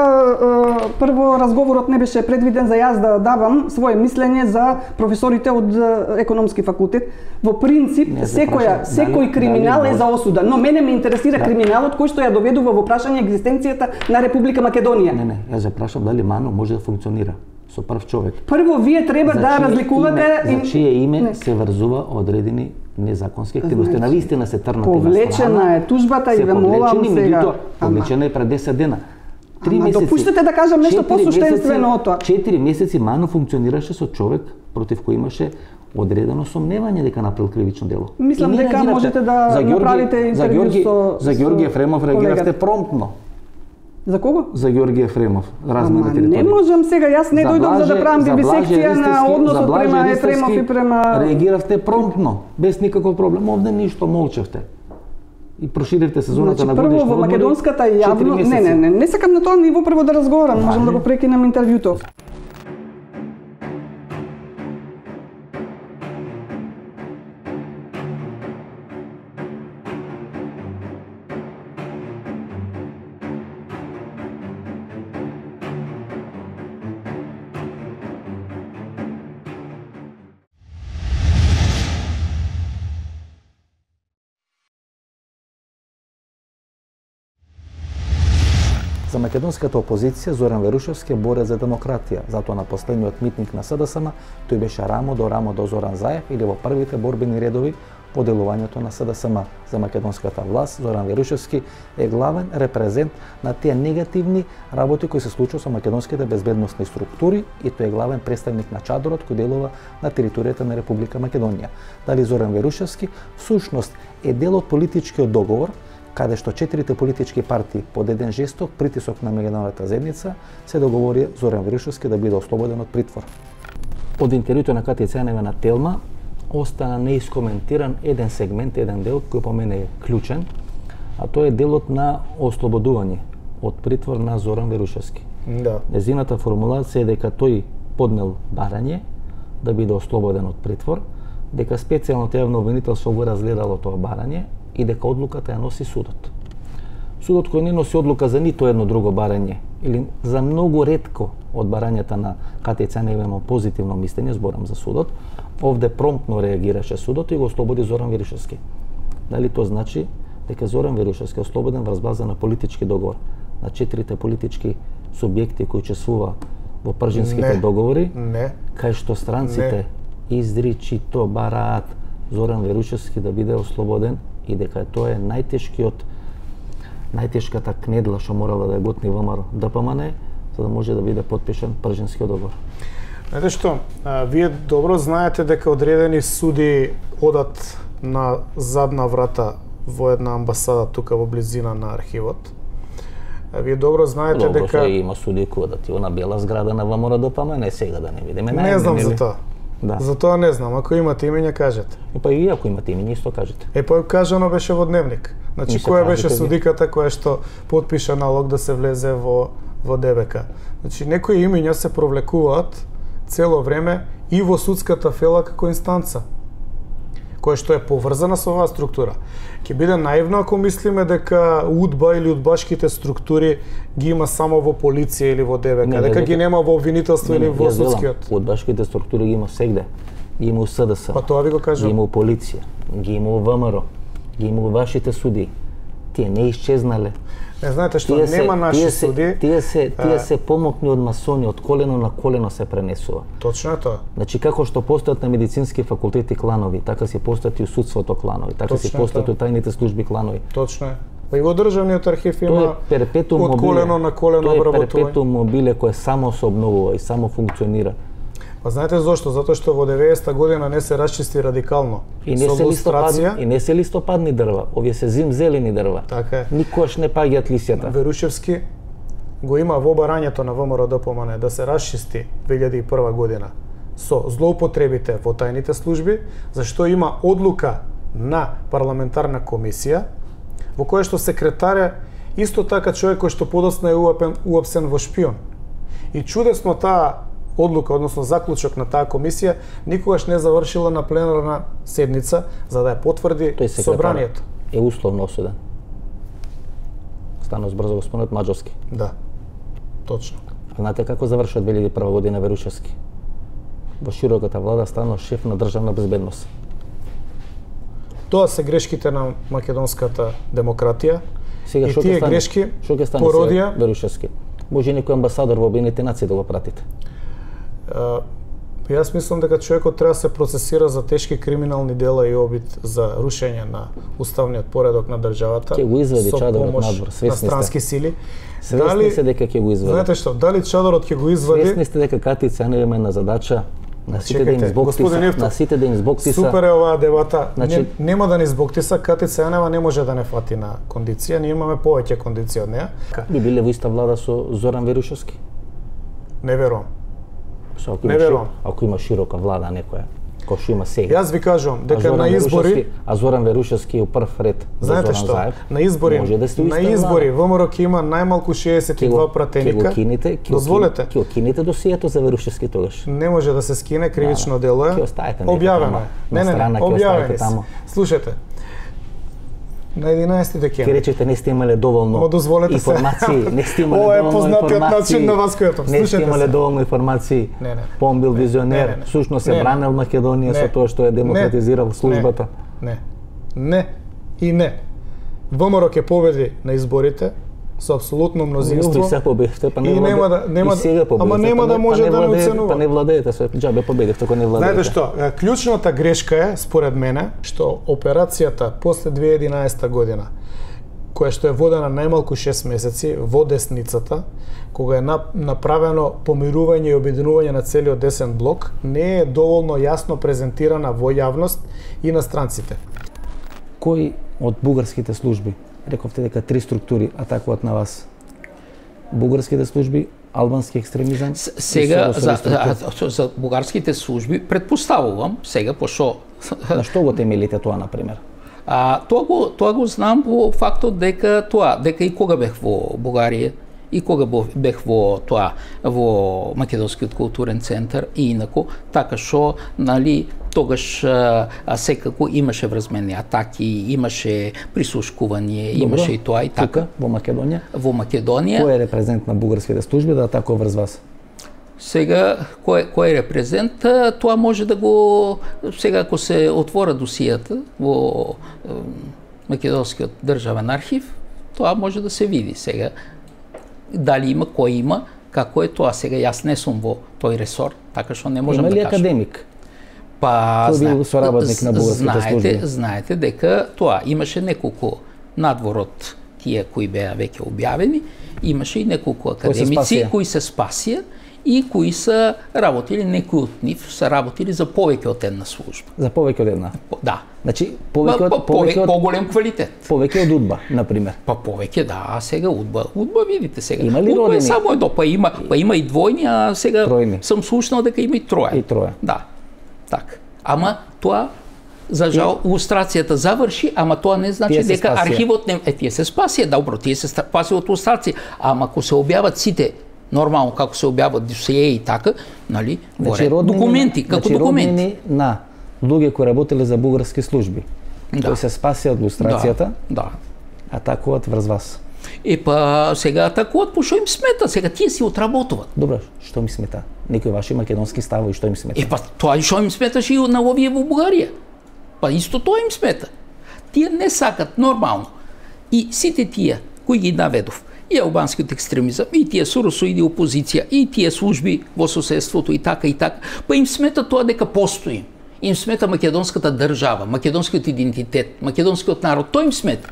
прво разговорот не беше предвиден за јас да давам свое мислење за професорите од економски факултет. Во принцип, секој криминал е за осуда, но мене ме интересира криминалот кој што ја доведува во прашање екзистенцијата на Република Македонија. Не, јас ја прашам дали МАНУ може да функционира со прв човек. Прво вие треба да разликувате за чие име се врзува одредени незаконски активности. На вистина се трнати на страна. Повлечена е тужбата и ве молам сега. Повлечена е пред 10 дена. 3 месеци. Допуштете да кажам нешто посуштенствено од тоа. 4 месеци МАНУ функционираше со човек против кој имаше одредено сомневање дека направил кривично дело. Мислам дека можете да направите интервју со за Ѓорги Ефремов реагиравте промптно. За кого? За Ѓорги Ефремов, размена територија. Не можам сега, јас не дојдов за да правам вивисекција на односот према Ефремов и према... Реагиравте промптно, без никаков проблем. Овде ништо молчевте. И проширивте сезоната на годишни одмори. Прво во македонската јавно... Не сакам на тоа ниво прво да разговарам, можам да го прекинам интервјуто. За македонската опозиција Зоран Верушевски бори за демократија, затоа на последниот митинг на СДСМ тој беше рамо до Зоран Заев или во првите борбени редови по делувањето на СДСМ. За македонската власт Зоран Верушевски е главен репрезент на тие негативни работи кои се случува со македонските безбедносни структури и тој е главен представник на чадорот кој делува на територијата на Република Македонија. Дали Зоран Верушевски всушност е дел од политичкиот договор каде што 4 политички партии под еден жесток притисок на меѓународната заедница се договори Зоран Верушевски да биде ослободен од притвор. Од интервјуто на Катица Јанева на Телма остана неискоментиран еден сегмент, еден дел кој по мене е клучен, а тоа е делот на ослободување од притвор на Зоран Верушевски. Да. Незината формулација е дека тој поднел барање да биде ослободен од притвор, дека специјалното јавно обвинителство го разгледало тоа барање и дека одлуката ја носи судот. Судот кој не носи одлука за нито едно друго барање или за многу ретко од барањата на КТЦ не има позитивно мислење, зборам за судот, овде промптно реагираше судот и го ослободи Зоран Верушевски. Дали тоа значи дека Зоран Верушевски е ослободен врз база на политички договор на 4 политички субјекти кои учествува во пржинските договори, кај што странците изричито бараат Зоран Верушевски да биде ослободен и дека тоа е најтешката кнедла што морала да ја готни ВМРО ДПМН за да може да биде потпишан пржинскиот договор. Знаете што, вие добро знаете дека одредени суди одат на задна врата во една амбасада тука во близина на архивот. Вие добро знаете дека има суди кои одат и на бела зграда на ВМРО ДПМН сега да не видиме. Не знам за тоа. Да. За тоа не знам, ако имате имења кажете. Па и ако имате имење исто кажете. Па кажано беше во дневник. Значи која беше судиката која што потпиша налог да се влезе во ДБК. Значи некои имења се провлекуваат цело време и во судската фела како инстанца, која што е поврзана со оваа структура. Ќе биде наивно ако мислиме дека УДБА или удбашките структури ги има само во полиција или во ДБК, дека ги нема во обвинителство или во судскиот. Удбашките структури ги има сегде. Ги има у СДС. Па тоа ви го кажам. Ги има у полиција, ги има у ВМРО, ги има у вашите суди. Тие не исчезнале. Не знаете што нема наши суди. Тие се помокни од масони, од колено на колено се пренесува. Точно е тоа. Значи како што постојат на медицински факултети кланови, така се постојат и у судството кланови, така се постојат у тајните служби кланови. Точно е. Па и во државниот архив има од колено на колено обработување. Тоа е перпетум мобиле кое само се обновува и само функционира. Па знаете зошто? Затоа што во 90-та година не се расчисти радикално. И не се листопадни дрва, овие се зимзелени дрва. Така е. Никош не паѓаат лисјата. Верушевски го има во барањето на ВМРО ДПМН да се расчисти 2001 година со злоупотребите во тајните служби, зашто има одлука на парламентарна комисија во која што секретаря исто така човек кој што подоцна е уапсен во шпион. И чудесно таа одлука, односно заклучок на таа комисија, никогаш не завршила на пленарна седница за да ја потврди собранието. Е условно осуден. Станос брзо го спомнат Маџовски. Да. Точно. Знаете како завршува 2001 година Верушевски? Во широката влада станал шеф на државна безбедност. Тоа се грешките на македонската демократија. Сега и тие грешки породија Верушевски. Може некој амбасадор во Обединетите нации да го пратите. Јас мислам дека човекот треба да се процесира за тешки криминални дела и обид за рушење на уставниот поредок на државата. Ќе го извади чадорот надвор, свесни сте. На странски сили. Свесни се дека ќе го извади. Знаете што, дали чадорот ќе го извади? Свесни сте дека Кати Цанева има на задача на сите да им збоктиса, Супер е оваа дебата. Значи, нема да ни збоктиса, Кати Цанева не може да не фати на кондиција, ние имаме повеќе кондиција од неа. Би биле во иста влада со Зоран Верушевски? Не верувам. Ако има широка влада некоја, кој што има сега. Јас ви кажувам дека на избори Зоран Верушевски е у прв ред. Знаете што? На избори ВМРО ќе има најмалку 62 пратеника. Дозволете. Ќе кинете досието за Верушевски тогаш. Не може да се скине, кривично дело е. Објавено. Не, објавено. Слушате. На 11 декември. Ке речете не сте имале доволно информации, не сте имале доволно информации. Ова е познатиот начин на вас којато. Не сте имале доволно информации. Он бил визионер, всушност се бранел Македонија со тоа што е демократизирал службата. Не. И не. ВМРО ќе победи на изборите со апсолутно мнозинство. Сега победите, па нема да може да не оценува. Па не владеете, се џабе победите, ако не владеете. Знаете што, клучната грешка е според мене што операцијата после 2011 година, која што е водена најмалку 6 месеци во десницата, кога е направено помирување и обединување на целиот десен блок, не е доволно јасно презентирана во јавност и на странците. Кој од бугарските служби, рековте дека 3 структури атакуваат на вас? Бугарските служби, албански екстремизам? Сега за бугарските служби предпоставувам сега пошо на што го темелите тоа на пример? Тоа го знам по фактот дека и кога бев во Бугарија и кога бех во Македонскиот културен центар и инако, така што, нали, тогаш секако имаше вразмени атаки, имаше прислушкување, имаше и тоа и така. Тука, во Македонија? Во Македонија. Кој е репрезент на бугарските служби да атакува врз вас? Сега, кој е репрезент, тоа може да го... Сега, ако се отвора досијата во Македонскиот државен архив, тоа може да се види сега. Дали има, кој има, како е тоа. Сега, јас не сум во тој ресор, така што не можам да кажам. Има ли академик? Па, кој бил соработник на бугарските служби? Знаете дека тоа имаше неколку надвор од тие кои беа веќе објавени, имаше и неколку академици кои се спасија и кои се работили, некои од нив се работили за повеќе од една служба. За повеќе од една? Да. Значи, повеќе од поголем квалитет. Повеќе од УДБА, например. Па повеќе, да, сега УДБА видите сега. Има ли УДБА родени? Е само едно, па има и двојни, а сега Тројни. Сум слушнал дека има и троја. И троја. Да. Така. Ама тоа за жал лустрацијата заврши, ама тоа не значи дека архивот не тие се спасија, добро, тие се спасија од лустрација, ама ако се објават сите нормално како се објават досиеи и така, нали, документи, како документи. Роднини на луѓе кои работеле за бугарски служби, кои се спасија од лустрацијата, атакуваат врз вас. Па сега атакуваат по што им смета, сега тие си отработуваат. Добро, што ми смета? Некои ваши македонски ставови, што им смета? Па тоа и што им сметаше и на овие во Бугарија. Па исто тоа им смета. Тие не сакат нормално. И сите тие кои ги наведов, и албанскиот екстремизам, и тие соросоиди опозиција, и тие служби во соседството и така, па им смета тоа дека постои. Им смета македонската држава, македонскиот идентитет, македонскиот народ, тоа им смета.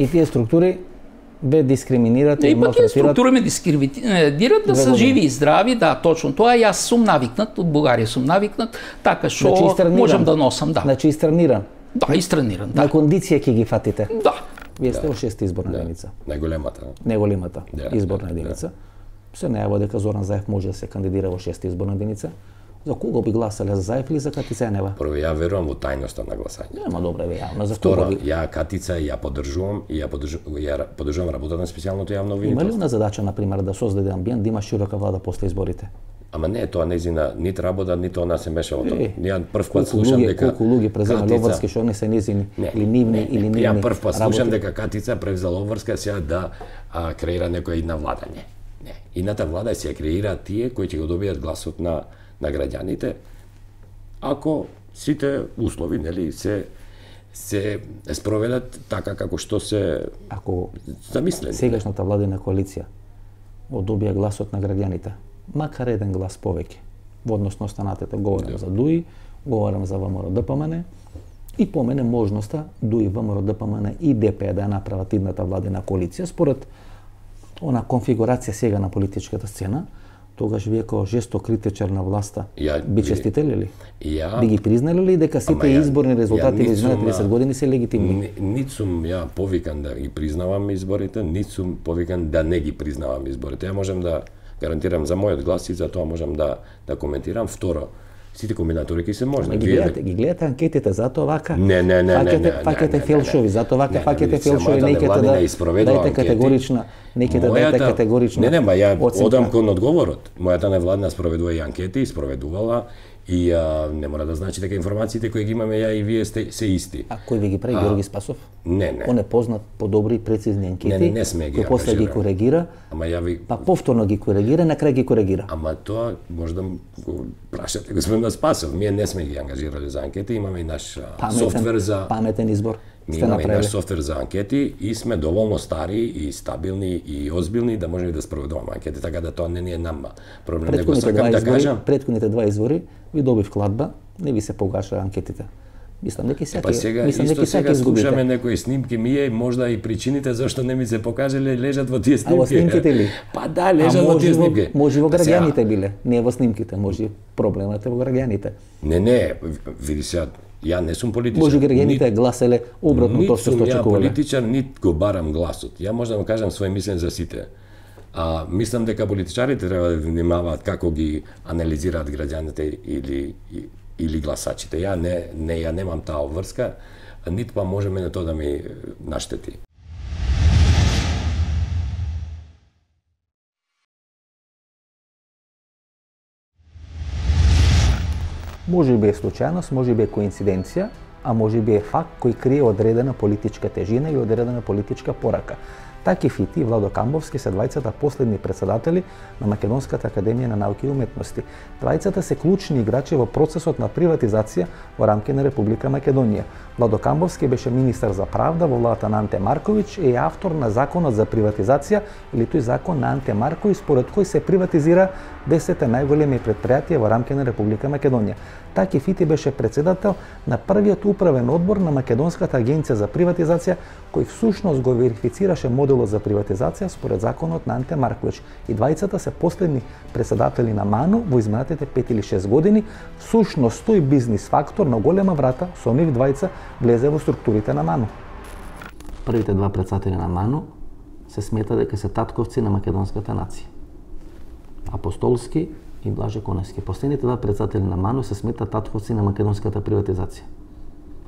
И тие структури ве дискриминират и малтретират. Тие структури ме дискриминират да се живи и здрави, да, точно тоа. Јас сум навикнат, од Бугарија сум навикнат, така што можам да носам, да. Значи истрениран. Да, истрениран, да. На кондиција ќе ги фатите. Да. Вие сте во 6-та изборна единица. Најголемата изборна единица. Се најава дека Зоран Заев може да се кандидира во 6-та изборна единица. За кого би гласале, за Заев или за Катица Енева? Прво, ја верувам во тајноста на гласање. Нема добре ве јавно. За второ, ја Катица ја поддржувам и ја поддржувам работата на специјалното јавно обвинителство. Има ли она задача, например, да создаде амбиент да има широка влада после изборите? Ама не е тоа незина нит работа, ниту она се меша во тоа. Ја прв пат слушам дека колку луѓе презема Ловарски што не се незини или нивни или нивни. Ја прв пат слушам дека Катица превзела Ловарска сега да креира некоја една влада. Не. Едната влада се креира тие кои ќе го добијат гласот на граѓаните, ако сите услови, нели, се спроведат така како што се замислени. Сегашната владина коалиција одобија гласот на граѓаните, макар еден глас повеќе, во однос на останатите, говорам за ДУИ, говорам за ВМРО ДПМН, и помене можноста ДУИ, ВМРО ДПМН и ДП да ја направат идната владина коалиција, според она конфигурација сега на политичката сцена. Тогаш вие како жесток критичар на власта би честители ли? Би ги признали ли дека сите изборни резултати во изминалите 30 години се легитимни? Нит сум ја повикан да ги признавам изборите, нит сум повикан да не ги признавам изборите. Ја можам да гарантирам за мојот глас и за тоа можам да коментирам. Второ, сите комбинатори ки се можни. Ги гледате анкетите, затоа вака. Не. Фаќате фелшови, затоа вака фаќате фелшови, не ќе дадете категорична, не ќе дадете категорична. Не, ја одам кон одговорот. Мојата невладина спроведува и анкети, спроведувала и не мора да значи дека информациите кои ги имаме ја и вие се исти. А кој ви ги прави Георги Спасов? Не. Он е познат по добри и прецизни анкети. Не сме ги. Кој после ги коригира. Па повторно ги коригира, на крај ги коригира. Ама тоа може да го прашате господин Спасов. Ние не сме ги ангажирали за анкети, имаме и наш софтвер за паметен избор. Ние имаме наш софтвер за анкети и сме доволно стари и стабилни и озбилни да можеме да спроведуваме анкети, така да тоа не ни е нам проблем. Него сакам да кажам. Претходните два извори ви доби вкладба, не ви се погаша анкетите. Мислам дека Па секој, сега, мислам исто дека сега секој изгубите. слушаме некои снимки, мие можда и причините зашто не ми се покажале лежат во тие снимки. А во снимките ли? Па да, лежат во тие снимки. Може во Па сега- граѓаните биле, не во снимките, може проблемот е во граѓаните. Не, види сега, ја не сум политичар. Може граѓаните гласеле обратно тоа што сум ја очекувале. политичар, нит го барам гласот. Ја можам да кажам свој мислен за сите. А мислам дека политичарите треба да внимаваат како ги анализираат граѓаните или гласачите. Ја немам таа обврска, нит па може мене тоа да ми наштети. Може би е случајност, може би е коинциденција, а може би е факт кој крие одредена политичка тежина или одредена политичка порака. Таки Фити и Владо Камбовски се двајцата последни председатели на Македонската академија на науки и уметности. Двајцата се клучни играчи во процесот на приватизација во рамки на Република Македонија. Владо Камбовски беше министар за правда во владата на Анте Марковиќ и е автор на законот за приватизација или тој закон на Анте Марковиќ според кој се приватизира 10 најголеми предпријатија во рамки на Република Македонија. Таки Фити беше председател на првиот управен одбор на Македонската агенција за приватизација, кој всушност го верифицираше моделот за приватизација според законот на Анте Марковиќ. И двајцата се последни председатели на МАНУ во изминатите 5 или 6 години. Всушност тој бизнис фактор на голема врата со нив двајца влезе во структурите на МАНУ. Првите два председатели на МАНУ се смета дека се татковци на македонската нација. Апостолски и Блаже Коневски. Последните два председатели на МАНУ се сметаат татковци на македонската приватизација.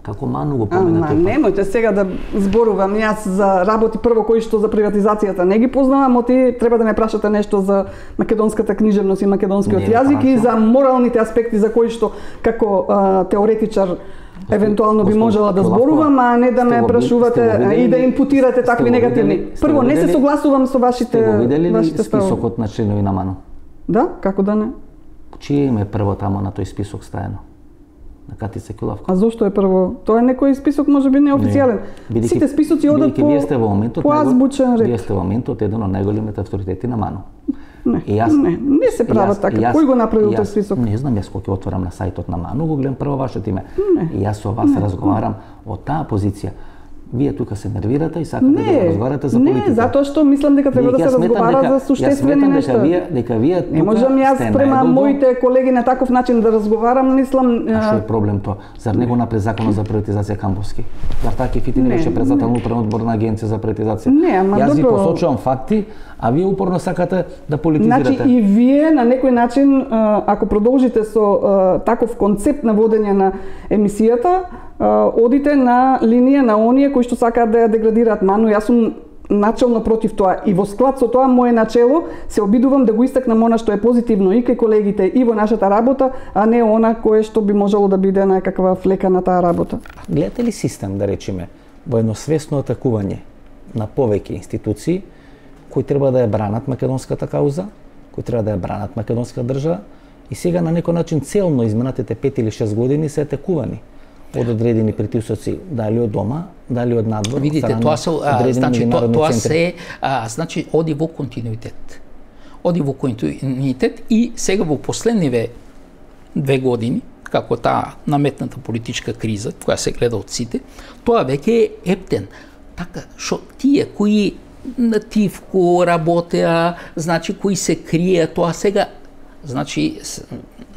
Како МАНУ го помена тој? Немојте сега да зборувам јас за работи прво кои што за приватизацијата не ги познавам, оти треба да ме прашате нешто за македонската книжевност и македонскиот јазик и за моралните аспекти за кои што како теоретичар евентуално би можела да зборувам, а не да ме прашувате и да импутирате такви негативни. Прво, не се согласувам со вашите ставови. Сте го видели ставови. списокот на членови на МАНУ? Да, како да не? Чие име прво тамо на тој список стаено? На Катица Кјулавко. А зошто е прво? Тоа е некој список можеби неофицијален. Сите списоци одат по азбучен ред. Вие сте во моментот еден од најголемите авторитети на МАНУ. Не се прават така. Кој го направил тој список? Не знам, јас кога ќе отворам на сајтот на МАНУ, го гледам прво вашето име. И јас со вас разговарам од таа позиција. Вие тука се нервирате и сакате да разговарате за политика. Не, затоа што мислам дека треба да се разговара за суштествени нешта. Дека вие тука не можам јас према моите колеги на таков начин да разговарам, мислам. А што е проблем тоа? Зар не го направи законот за приватизација Камбовски? Зар Таки Фити не беше председател на управен одбор на агенција за приватизација? Не, ама јас ви посочувам факти, а вие упорно сакате да политизирате. Значи и вие на некој начин, ако продолжите со таков концепт на водење на емисијата, одите на линија на оние кои што сакаат да ја деградираат МАНУ. Јас сум начелно против тоа и во склад со тоа мое начело се обидувам да го истакнам она што е позитивно и кај колегите и во нашата работа, а не она кое што би можело да биде некаква флека на таа работа. Гледате ли систем, да речеме, во едносвесно атакување на повеќе институции кои треба да ја бранат македонската кауза, кои треба да ја бранат македонската држава и сега на некој начин целно изминатите 5 или 6 години се атакувани од одредени притисоци, дали од дома, дали од надвор. Видите, тоа се значи оди во континуитет. Оди во континуитет и сега во последниве 2 години, како таа наметната политичка криза, која се гледа од сите, тоа веќе е ептен. Така, што тие кои нативко работеа, значи кои се крие, тоа сега значи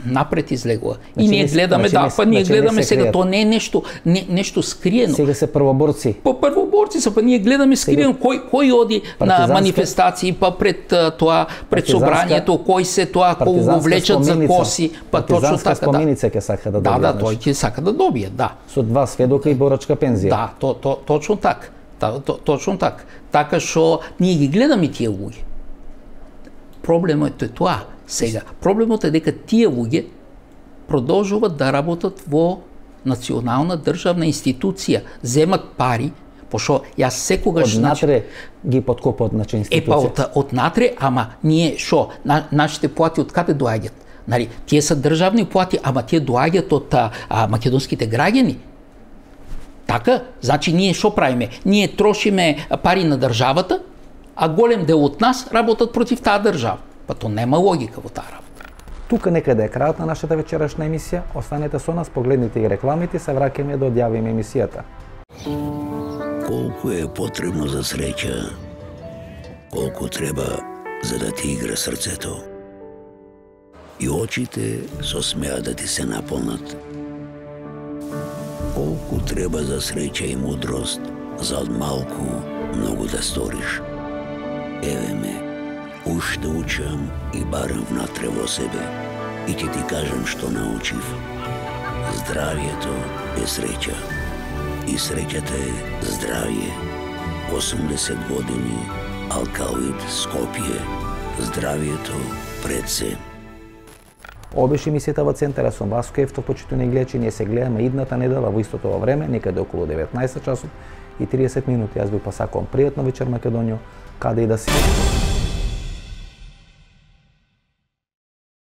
напред излегува. И ние гледаме, ние гледаме сега, тоа не е нешто скриено. Сега се првоборци. Првоборци се, ние гледаме скриено кој оди на манифестации, пред тоа, пред собранието, кој се тоа, кој го влечат за коси, точно така. Споменица ќе сака да добие. Да, тој ќе сака да добие, да. Со 2 сведока и борачка пензија. Да, точно така. Точно така. Така што ние ги гледаме тие луѓе. Проблемот е тоа. Сега, проблемот е дека тие луѓе продолжуваат да работат во национална државна институција, земат пари, пошто јас секогаш однатре ги подкопаат институција. Однатре, ама ние шо, нашите плати од каде доаѓаат? Нали, тие се државни плати, ама тие доаѓаат од македонските граѓани. Така, значи ние шо правиме? Ние трошиме пари на државата, а голем дел од нас работат против таа држава. Па то нема логика во таа работа. Тука некаде е крајот на нашата вечерашна емисија. Останете со нас, погледнете и рекламите, се враќаме да одјавиме емисијата. Колку е потребно за среќа, колку треба за да ти игра срцето. И очите со смеа да ти се наполнат. Колку треба за среќа и мудрост, за од малку многу да сториш. Еве ме, уште учам и барам внатре во себе. И ќе ти кажам што научив. Здравието е среќа. И среќата е здравје. 80 години, Алкалоид, Скопје. Здравието пред се. Ова беше емисијата во Центар, сум Васко Ефтов, почитувани гледачи. Ние се гледаме идната недела во истото време, некаде околу 19 часот и 30 минути. Јас ви посакувам пријатно вечер Македонија, каде и да си.